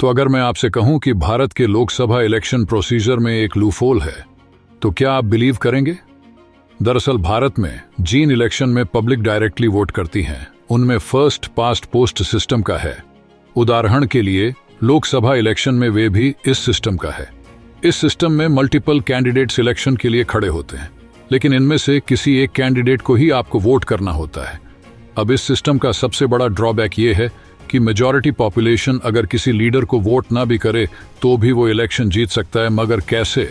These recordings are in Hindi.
तो अगर मैं आपसे कहूं कि भारत के लोकसभा इलेक्शन प्रोसीजर में एक लूफोल है, तो क्या आप बिलीव करेंगे? दरअसल भारत में जिन इलेक्शन में पब्लिक डायरेक्टली वोट करती हैं, उनमें फर्स्ट पास्ट पोस्ट सिस्टम का है। उदाहरण के लिए लोकसभा इलेक्शन में वे भी इस सिस्टम का है। इस सिस्टम में मल्टीपल कैंडिडेट्स इलेक्शन के लिए खड़े होते हैं, लेकिन इनमें से किसी एक कैंडिडेट को ही आपको वोट करना होता है। अब इस सिस्टम का सबसे बड़ा ड्रॉबैक ये है कि मेजॉरिटी पॉपुलेशन अगर किसी लीडर को वोट ना भी करे तो भी वो इलेक्शन जीत सकता है। मगर कैसे?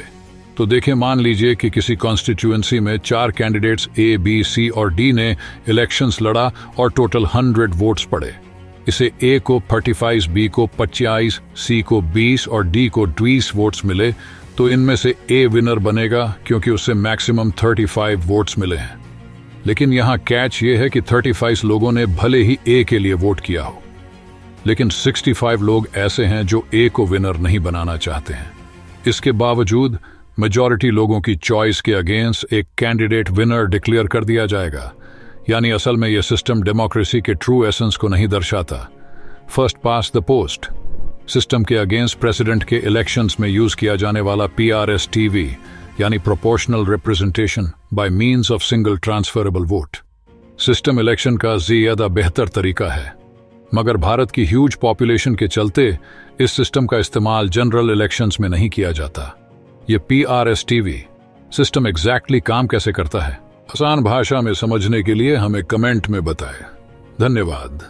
तो देखिए, मान लीजिए कि किसी कॉन्स्टिट्यूएंसी में 4 कैंडिडेट्स ए, बी, सी और डी ने इलेक्शंस लड़ा और टोटल 100 वोट्स पड़े। इसे ए को 35, बी को 25, सी को 20 और डी को 20 वोट्स मिले, तो इनमें से ए विनर बनेगा क्योंकि उसे मैक्सिमम 35 वोट्स मिले हैं। लेकिन यहाँ कैच ये है कि 35 लोगों ने भले ही ए के लिए वोट किया हो, लेकिन 65 लोग ऐसे हैं जो ए को विनर नहीं बनाना चाहते हैं। इसके बावजूद मेजॉरिटी लोगों की चॉइस के अगेंस्ट एक कैंडिडेट विनर डिक्लेयर कर दिया जाएगा। यानी असल में यह सिस्टम डेमोक्रेसी के ट्रू एसेंस को नहीं दर्शाता। First past the post system के अगेंस्ट प्रेसिडेंट के इलेक्शंस में यूज किया जाने वाला PRSTV यानी proportional representation by means of single transferable vote system election का ज्यादा बेहतर तरीका है। मगर भारत की ह्यूज पॉपुलेशन के चलते इस सिस्टम का इस्तेमाल जनरल इलेक्शंस में नहीं किया जाता। ये PRSTV सिस्टम एग्जैक्टली काम कैसे करता है, आसान भाषा में समझने के लिए हमें कमेंट में बताएं। धन्यवाद।